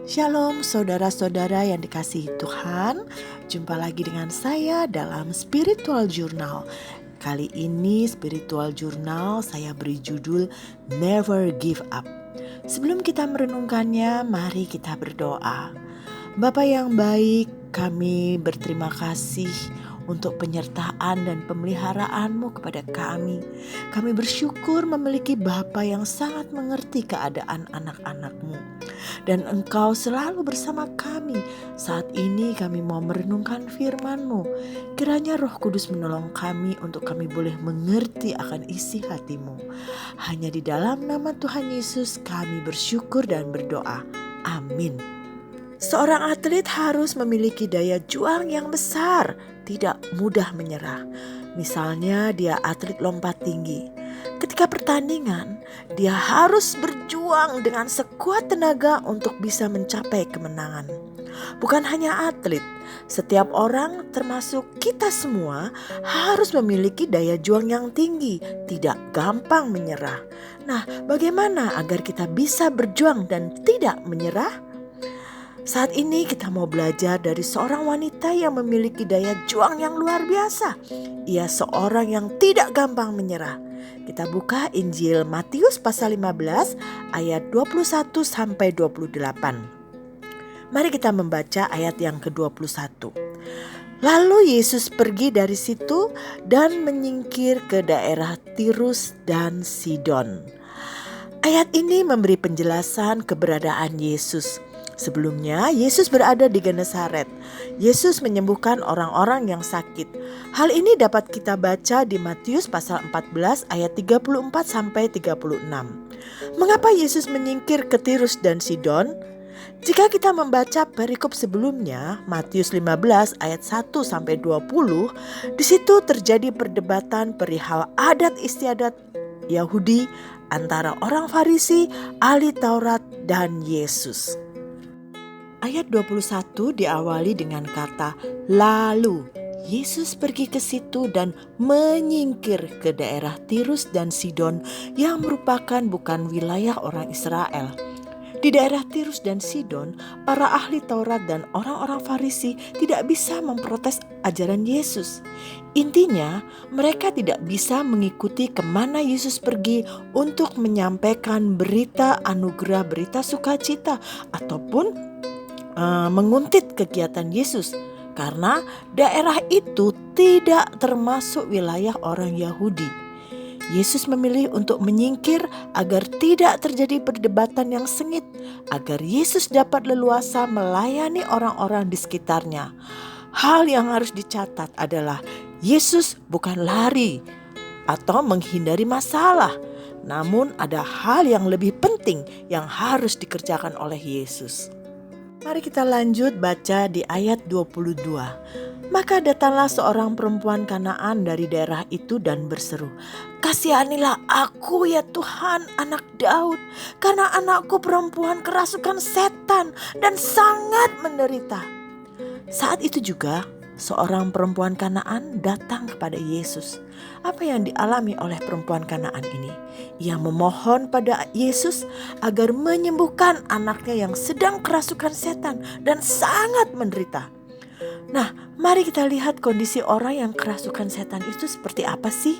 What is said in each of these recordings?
Shalom saudara-saudara yang dikasihi Tuhan. Jumpa lagi dengan saya dalam Spiritual Journal. Kali ini Spiritual Journal saya beri judul Never Give Up. Sebelum kita merenungkannya, mari kita berdoa. Bapa yang baik, kami berterima kasih untuk penyertaan dan pemeliharaan-Mu kepada kami. Kami bersyukur memiliki Bapa yang sangat mengerti keadaan anak-anak-Mu. Dan Engkau selalu bersama kami. Saat ini kami mau merenungkan firman-Mu. Kiranya Roh Kudus menolong kami untuk kami boleh mengerti akan isi hati-Mu. Hanya di dalam nama Tuhan Yesus kami bersyukur dan berdoa. Amin. Seorang atlet harus memiliki daya juang yang besar, tidak mudah menyerah. Misalnya dia atlet lompat tinggi. Ketika pertandingan, dia harus berjuang dengan sekuat tenaga untuk bisa mencapai kemenangan. Bukan hanya atlet, setiap orang termasuk kita semua harus memiliki daya juang yang tinggi, tidak gampang menyerah. Nah, bagaimana agar kita bisa berjuang dan tidak menyerah? Saat ini kita mau belajar dari seorang wanita yang memiliki daya juang yang luar biasa. Ia seorang yang tidak gampang menyerah. Kita buka Injil Matius pasal 15 ayat 21 sampai 28. Mari kita membaca ayat yang ke-21. Lalu Yesus pergi dari situ dan menyingkir ke daerah Tirus dan Sidon. Ayat ini memberi penjelasan keberadaan Yesus. Sebelumnya, Yesus berada di Genesaret. Yesus menyembuhkan orang-orang yang sakit. Hal ini dapat kita baca di Matius pasal 14 ayat 34 sampai 36. Mengapa Yesus menyingkir ke Tirus dan Sidon? Jika kita membaca perikop sebelumnya, Matius 15 ayat 1 sampai 20, di situ terjadi perdebatan perihal adat istiadat Yahudi antara orang Farisi, ahli Taurat, dan Yesus. Ayat 21 diawali dengan kata lalu. Yesus pergi ke situ dan menyingkir ke daerah Tirus dan Sidon yang merupakan bukan wilayah orang Israel. Di daerah Tirus dan Sidon, para ahli Taurat dan orang-orang Farisi tidak bisa memprotes ajaran Yesus. Intinya, mereka tidak bisa mengikuti kemana Yesus pergi untuk menyampaikan berita anugerah, berita sukacita, ataupun menguntit kegiatan Yesus karena daerah itu tidak termasuk wilayah orang Yahudi. Yesus memilih untuk menyingkir agar tidak terjadi perdebatan yang sengit, agar Yesus dapat leluasa melayani orang-orang di sekitarnya. Hal yang harus dicatat adalah Yesus bukan lari atau menghindari masalah, namun ada hal yang lebih penting yang harus dikerjakan oleh Yesus. Mari kita lanjut baca di ayat 22. Maka datanglah seorang perempuan Kanaan dari daerah itu dan berseru, "Kasihanilah aku ya Tuhan, anak Daud, karena anakku perempuan kerasukan setan dan sangat menderita." Saat itu juga seorang perempuan Kanaan datang kepada Yesus. Apa yang dialami oleh perempuan Kanaan ini? Ia memohon pada Yesus agar menyembuhkan anaknya yang sedang kerasukan setan dan sangat menderita. Nah, mari kita lihat kondisi orang yang kerasukan setan itu seperti apa sih?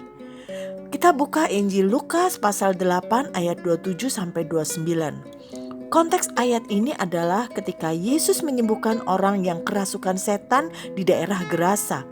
Kita buka Injil Lukas pasal 8 ayat 27 sampai 29. Konteks ayat ini adalah ketika Yesus menyembuhkan orang yang kerasukan setan di daerah Gerasa.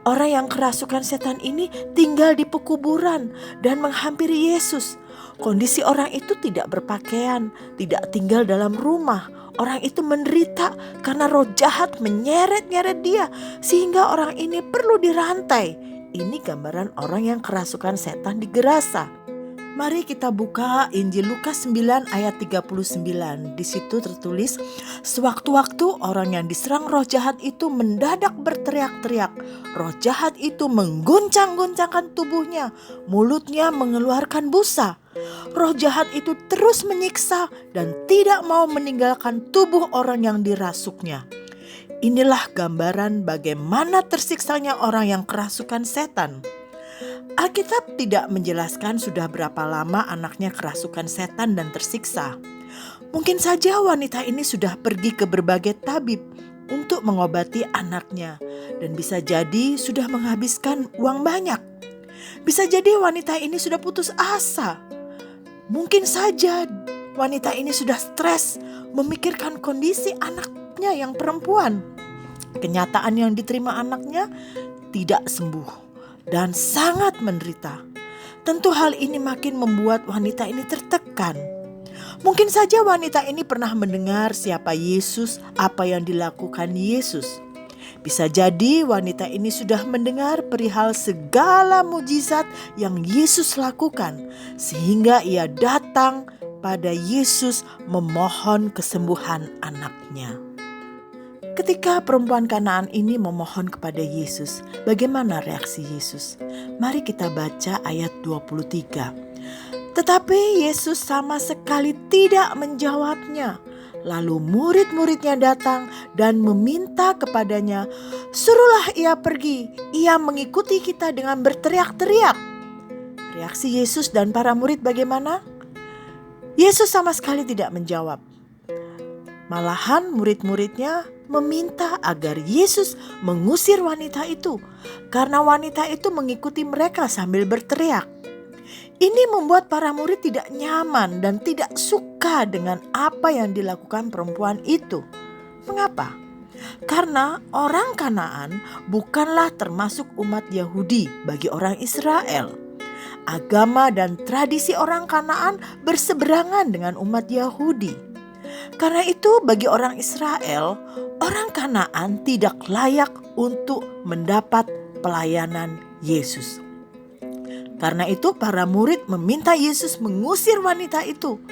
Orang yang kerasukan setan ini tinggal di pekuburan dan menghampiri Yesus. Kondisi orang itu tidak berpakaian, tidak tinggal dalam rumah. Orang itu menderita karena roh jahat menyeret-nyeret dia sehingga orang ini perlu dirantai. Ini gambaran orang yang kerasukan setan di Gerasa. Mari kita buka Injil Lukas 9 ayat 39. Di situ tertulis, sewaktu-waktu orang yang diserang roh jahat itu mendadak berteriak-teriak. Roh jahat itu mengguncang-guncangkan tubuhnya, mulutnya mengeluarkan busa. Roh jahat itu terus menyiksa dan tidak mau meninggalkan tubuh orang yang dirasuknya. Inilah gambaran bagaimana tersiksanya orang yang kerasukan setan. Alkitab tidak menjelaskan sudah berapa lama anaknya kerasukan setan dan tersiksa. Mungkin saja wanita ini sudah pergi ke berbagai tabib untuk mengobati anaknya, dan bisa jadi sudah menghabiskan uang banyak. Bisa jadi wanita ini sudah putus asa. Mungkin saja wanita ini sudah stres memikirkan kondisi anaknya yang perempuan. Kenyataan yang diterima anaknya tidak sembuh dan sangat menderita. Tentu hal ini makin membuat wanita ini tertekan. Mungkin saja wanita ini pernah mendengar siapa Yesus, apa yang dilakukan Yesus. Bisa jadi wanita ini sudah mendengar perihal segala mujizat yang Yesus lakukan, sehingga ia datang pada Yesus memohon kesembuhan anaknya. Ketika perempuan Kanaan ini memohon kepada Yesus, bagaimana reaksi Yesus? Mari kita baca ayat 23. Tetapi Yesus sama sekali tidak menjawabnya. Lalu murid-muridnya datang dan meminta kepadanya, "Suruhlah ia pergi, ia mengikuti kita," dengan berteriak-teriak. Reaksi Yesus dan para murid bagaimana? Yesus sama sekali tidak menjawab. Malahan murid-muridnya meminta agar Yesus mengusir wanita itu, karena wanita itu mengikuti mereka sambil berteriak. Ini membuat para murid tidak nyaman dan tidak suka dengan apa yang dilakukan perempuan itu. Mengapa? Karena orang Kanaan bukanlah termasuk umat Yahudi bagi orang Israel. Agama dan tradisi orang Kanaan berseberangan dengan umat Yahudi. Karena itu bagi orang Israel, orang Kanaan tidak layak untuk mendapat pelayanan Yesus. Karena itu para murid meminta Yesus mengusir wanita itu.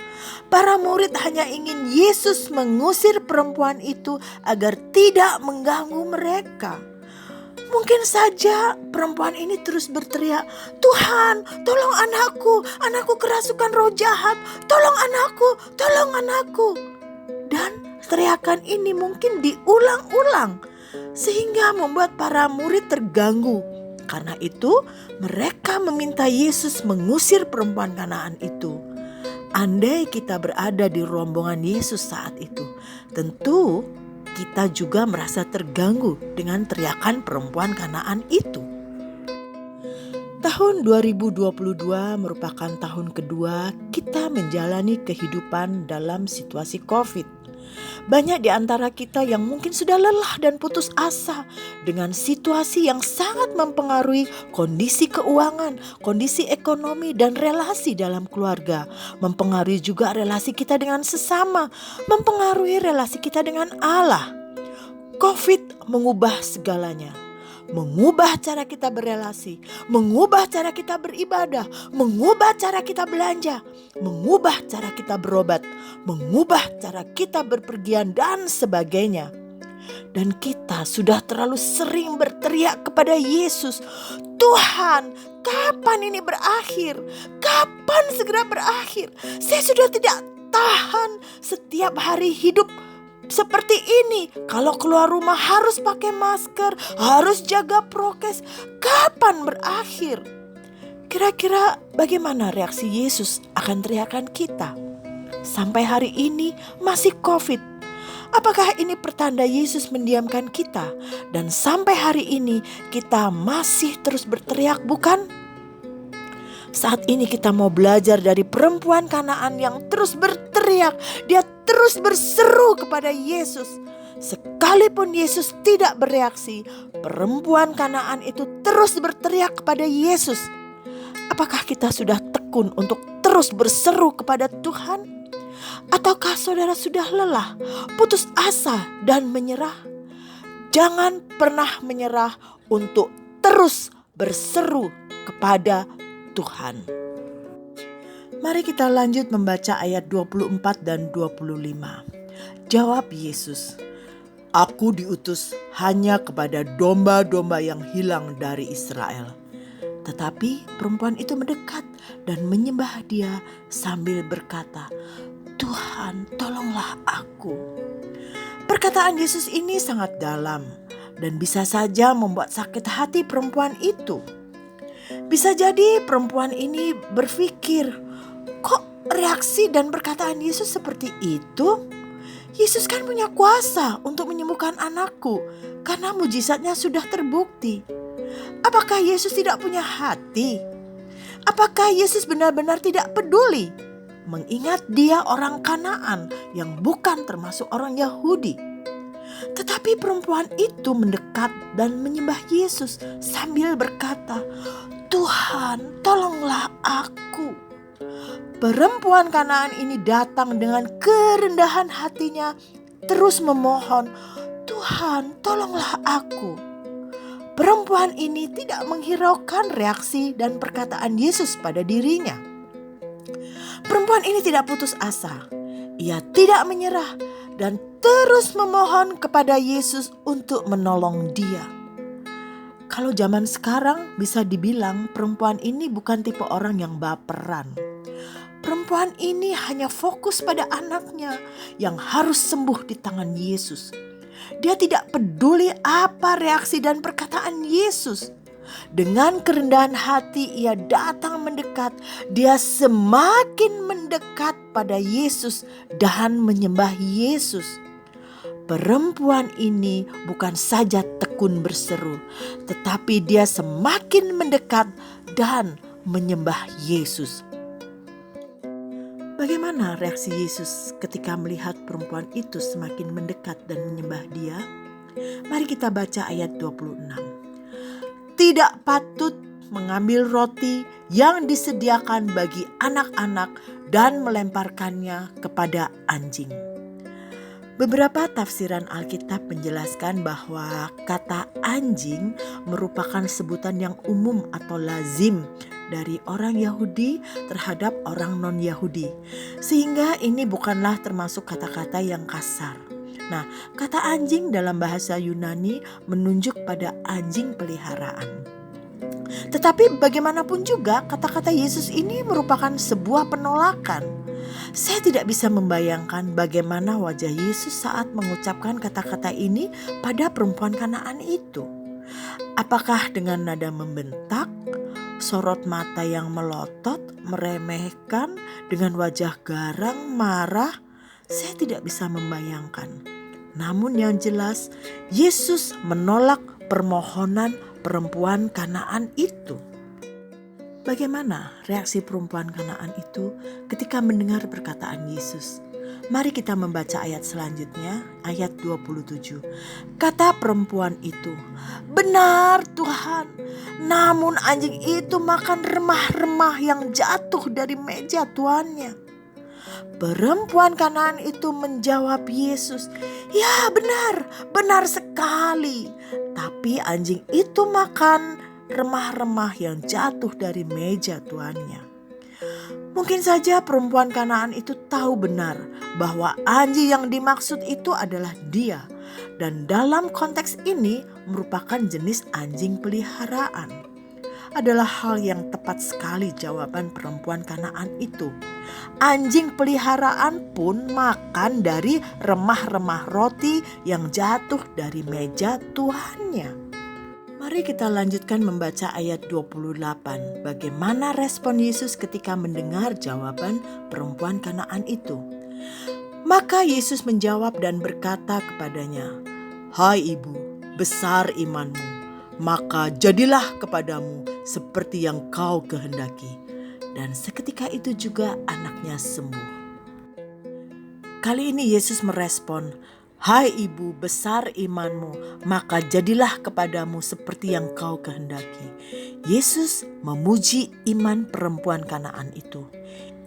Para murid hanya ingin Yesus mengusir perempuan itu agar tidak mengganggu mereka. Mungkin saja perempuan ini terus berteriak, "Tuhan, tolong anakku kerasukan roh jahat, tolong anakku." Dan teriakan ini mungkin diulang-ulang sehingga membuat para murid terganggu. Karena itu mereka meminta Yesus mengusir perempuan Kanaan itu. Andai kita berada di rombongan Yesus saat itu, tentu kita juga merasa terganggu dengan teriakan perempuan Kanaan itu. Tahun 2022 merupakan tahun kedua kita menjalani kehidupan dalam situasi COVID. Banyak di antara kita yang mungkin sudah lelah dan putus asa dengan situasi yang sangat mempengaruhi kondisi keuangan, kondisi ekonomi, dan relasi dalam keluarga. Mempengaruhi juga relasi kita dengan sesama, mempengaruhi relasi kita dengan Allah. COVID mengubah segalanya. Mengubah cara kita berelasi, mengubah cara kita beribadah, mengubah cara kita belanja, mengubah cara kita berobat, mengubah cara kita berpergian dan sebagainya. Dan kita sudah terlalu sering berteriak kepada Yesus, "Tuhan, kapan ini berakhir? Kapan segera berakhir? Saya sudah tidak tahan setiap hari hidup seperti ini. Kalau keluar rumah harus pakai masker, harus jaga prokes. Kapan berakhir?" Kira-kira bagaimana reaksi Yesus akan teriakan kita? Sampai hari ini masih COVID. Apakah ini pertanda Yesus mendiamkan kita? Dan sampai hari ini kita masih terus berteriak, bukan? Saat ini kita mau belajar dari perempuan Kanaan yang terus berteriak. Dia terus berseru kepada Yesus. Sekalipun Yesus tidak bereaksi, perempuan Kanaan itu terus berteriak kepada Yesus. Apakah kita sudah tekun untuk terus berseru kepada Tuhan? Ataukah saudara sudah lelah, putus asa dan menyerah? Jangan pernah menyerah untuk terus berseru kepada Tuhan. Mari kita lanjut membaca ayat 24 dan 25. Jawab Yesus, "Aku diutus hanya kepada domba-domba yang hilang dari Israel." Tetapi perempuan itu mendekat dan menyembah Dia sambil berkata, "Tuhan, tolonglah aku." Perkataan Yesus ini sangat dalam dan bisa saja membuat sakit hati perempuan itu. Bisa jadi perempuan ini berpikir, "Kok reaksi dan perkataan Yesus seperti itu? Yesus kan punya kuasa untuk menyembuhkan anakku karena mujizatnya sudah terbukti. Apakah Yesus tidak punya hati? Apakah Yesus benar-benar tidak peduli? Mengingat dia orang Kanaan yang bukan termasuk orang Yahudi. Tetapi perempuan itu mendekat dan menyembah Yesus sambil berkata, "Tuhan, tolonglah aku." Perempuan Kanaan ini datang dengan kerendahan hatinya, terus memohon, "Tuhan, tolonglah aku." Perempuan ini tidak menghiraukan reaksi dan perkataan Yesus pada dirinya. Perempuan ini tidak putus asa. Ia tidak menyerah dan terus memohon kepada Yesus untuk menolong dia. Kalau zaman sekarang bisa dibilang perempuan ini bukan tipe orang yang baperan. Perempuan ini hanya fokus pada anaknya yang harus sembuh di tangan Yesus. Dia tidak peduli apa reaksi dan perkataan Yesus. Dengan kerendahan hati ia datang mendekat. Dia semakin mendekat pada Yesus dan menyembah Yesus. Perempuan ini bukan saja tekun berseru, tetapi dia semakin mendekat dan menyembah Yesus. Bagaimana reaksi Yesus ketika melihat perempuan itu semakin mendekat dan menyembah dia? Mari kita baca ayat 26. Tidak patut mengambil roti yang disediakan bagi anak-anak dan melemparkannya kepada anjing. Beberapa tafsiran Alkitab menjelaskan bahwa kata anjing merupakan sebutan yang umum atau lazim dari orang Yahudi terhadap orang non-Yahudi. Sehingga ini bukanlah termasuk kata-kata yang kasar. Nah, kata anjing dalam bahasa Yunani menunjuk pada anjing peliharaan. Tetapi bagaimanapun juga kata-kata Yesus ini merupakan sebuah penolakan. Saya tidak bisa membayangkan bagaimana wajah Yesus saat mengucapkan kata-kata ini pada perempuan Kanaan itu. Apakah dengan nada membentak, sorot mata yang melotot, meremehkan, dengan wajah garang, marah? Saya tidak bisa membayangkan. Namun yang jelas, Yesus menolak permohonan perempuan Kanaan itu. Bagaimana reaksi perempuan Kanaan itu ketika mendengar perkataan Yesus? Mari kita membaca ayat selanjutnya, ayat 27. Kata perempuan itu, "Benar Tuhan, namun anjing itu makan remah-remah yang jatuh dari meja tuannya." Perempuan Kanaan itu menjawab Yesus, "Ya benar, benar sekali. Tapi anjing itu makan remah-remah yang jatuh dari meja tuannya." Mungkin saja perempuan Kanaan itu tahu benar bahwa anjing yang dimaksud itu adalah dia. Dan dalam konteks ini merupakan jenis anjing peliharaan. Adalah hal yang tepat sekali jawaban perempuan Kanaan itu. Anjing peliharaan pun makan dari remah-remah roti yang jatuh dari meja tuannya. Mari kita lanjutkan membaca ayat 28. Bagaimana respon Yesus ketika mendengar jawaban perempuan Kanaan itu? Maka Yesus menjawab dan berkata kepadanya, "Hai ibu, besar imanmu, maka jadilah kepadamu seperti yang kau kehendaki." Dan seketika itu juga anaknya sembuh. Kali ini Yesus merespon, "Hai ibu, besar imanmu, maka jadilah kepadamu seperti yang kau kehendaki." Yesus memuji iman perempuan Kanaan itu.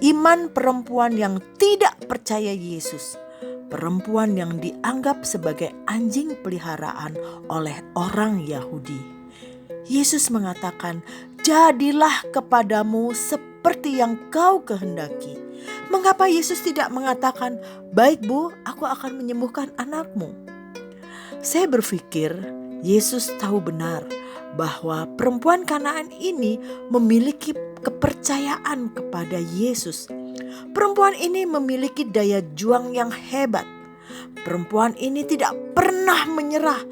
Iman perempuan yang tidak percaya Yesus. Perempuan yang dianggap sebagai anjing peliharaan oleh orang Yahudi. Yesus mengatakan, "Jadilah kepadamu seperti yang kau kehendaki." Mengapa Yesus tidak mengatakan, "Baik Bu, aku akan menyembuhkan anakmu"? Saya berpikir Yesus tahu benar bahwa perempuan Kanaan ini memiliki kepercayaan kepada Yesus. Perempuan ini memiliki daya juang yang hebat. Perempuan ini tidak pernah menyerah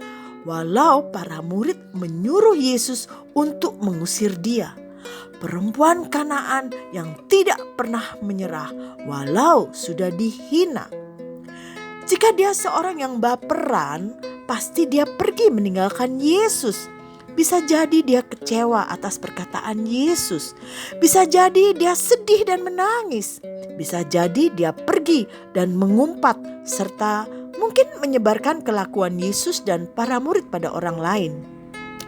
walau para murid menyuruh Yesus untuk mengusir dia. Perempuan Kanaan yang tidak pernah menyerah walau sudah dihina. Jika dia seorang yang baperan, pasti dia pergi meninggalkan Yesus. Bisa jadi dia kecewa atas perkataan Yesus. Bisa jadi dia sedih dan menangis. Bisa jadi dia pergi dan mengumpat serta mungkin menyebarkan kelakuan Yesus dan para murid pada orang lain.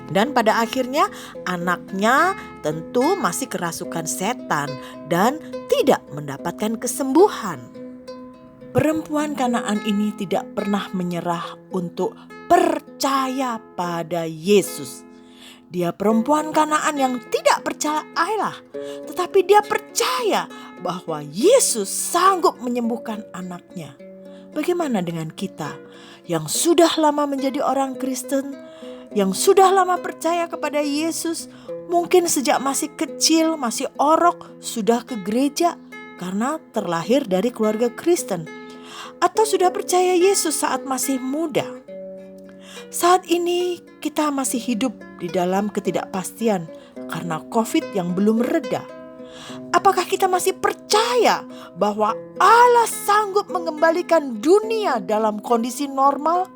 Dan pada akhirnya anaknya tentu masih kerasukan setan dan tidak mendapatkan kesembuhan. Perempuan Kanaan ini tidak pernah menyerah untuk percaya pada Yesus. Dia perempuan Kanaan yang tidak percaya Allah, tetapi dia percaya bahwa Yesus sanggup menyembuhkan anaknya. Bagaimana dengan kita yang sudah lama menjadi orang Kristen, yang sudah lama percaya kepada Yesus, mungkin sejak masih kecil, masih orok, sudah ke gereja karena terlahir dari keluarga Kristen, atau sudah percaya Yesus saat masih muda. Saat ini kita masih hidup di dalam ketidakpastian karena COVID yang belum reda. Apakah kita masih percaya bahwa Allah sanggup mengembalikan dunia dalam kondisi normal?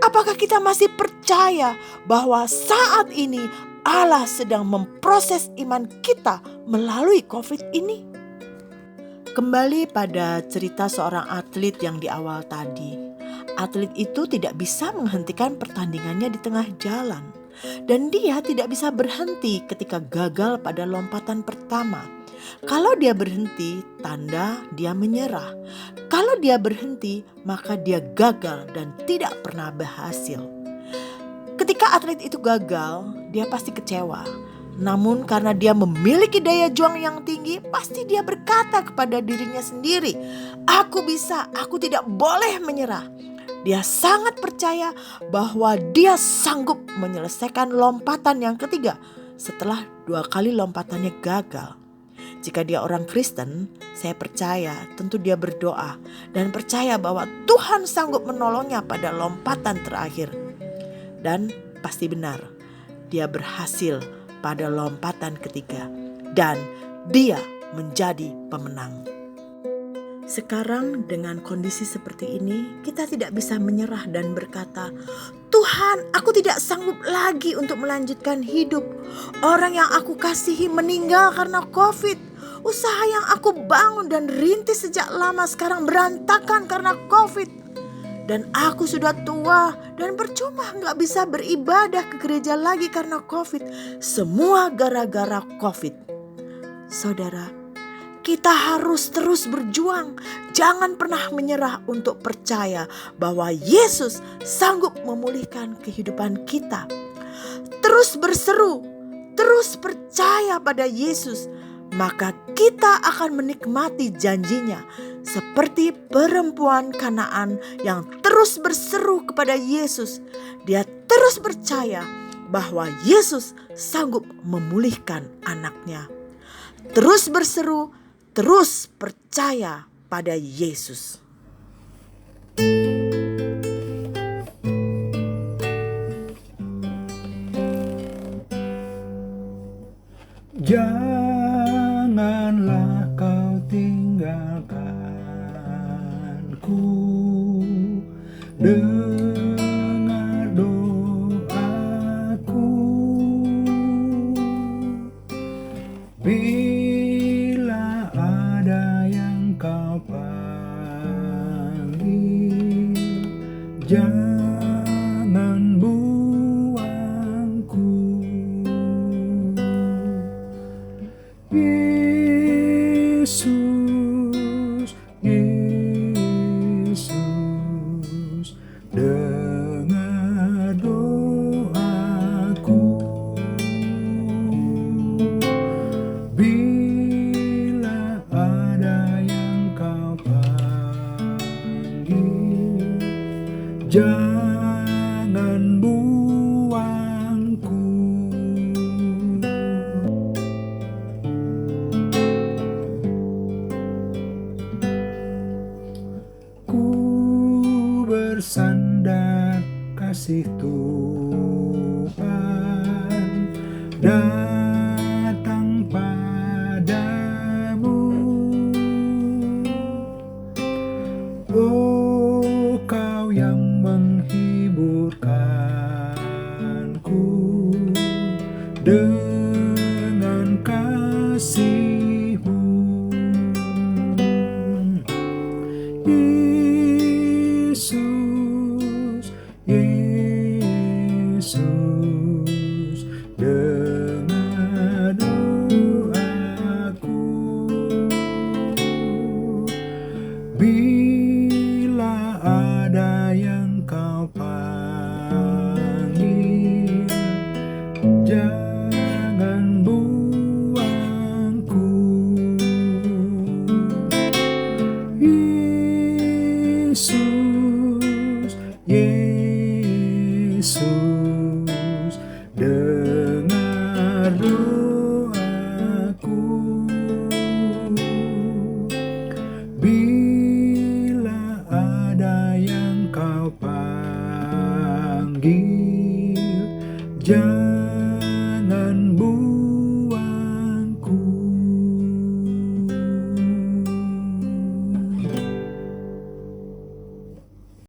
Apakah kita masih percaya bahwa saat ini Allah sedang memproses iman kita melalui COVID ini? Kembali pada cerita seorang atlet yang di awal tadi. Atlet itu tidak bisa menghentikan pertandingannya di tengah jalan. Dan dia tidak bisa berhenti ketika gagal pada lompatan pertama. Kalau dia berhenti, tanda dia menyerah. Kalau dia berhenti, maka dia gagal dan tidak pernah berhasil. Ketika atlet itu gagal, dia pasti kecewa. Namun karena dia memiliki daya juang yang tinggi, pasti dia berkata kepada dirinya sendiri, "Aku bisa, aku tidak boleh menyerah." Dia sangat percaya bahwa dia sanggup menyelesaikan lompatan yang ketiga setelah 2 kali lompatannya gagal. Jika dia orang Kristen, saya percaya tentu dia berdoa dan percaya bahwa Tuhan sanggup menolongnya pada lompatan terakhir. Dan pasti benar, dia berhasil pada lompatan ketiga dan dia menjadi pemenang. Sekarang dengan kondisi seperti ini, kita tidak bisa menyerah dan berkata, "Tuhan, aku tidak sanggup lagi untuk melanjutkan hidup. Orang yang aku kasihi meninggal karena COVID. Usaha yang aku bangun dan rintis sejak lama sekarang berantakan karena COVID. Dan aku sudah tua dan percuma gak bisa beribadah ke gereja lagi karena COVID. Semua gara-gara COVID." Saudara, kita harus terus berjuang. Jangan pernah menyerah untuk percaya bahwa Yesus sanggup memulihkan kehidupan kita. Terus berseru, terus percaya pada Yesus. Maka kita akan menikmati janjinya seperti perempuan Kanaan yang terus berseru kepada Yesus. Dia terus percaya bahwa Yesus sanggup memulihkan anaknya. Terus berseru, terus percaya pada Yesus. Janganlah kau tinggalkanku, dengar doaku. Bila ada yang kau panggil, jangan buangku. Yesus, Yesus, dengar doaku. Bila ada yang kau panggil, jangan buangku. Ku bersandar kasih Tuhan datang yang menghiburkanku dengan kasih-Mu. Yesus, Yesus, dengar doaku. Bila ada yang Kau panggil, jangan buangku. Yesus, Yesus, dengar doaku. Bila ada yang Kau panggil, jangan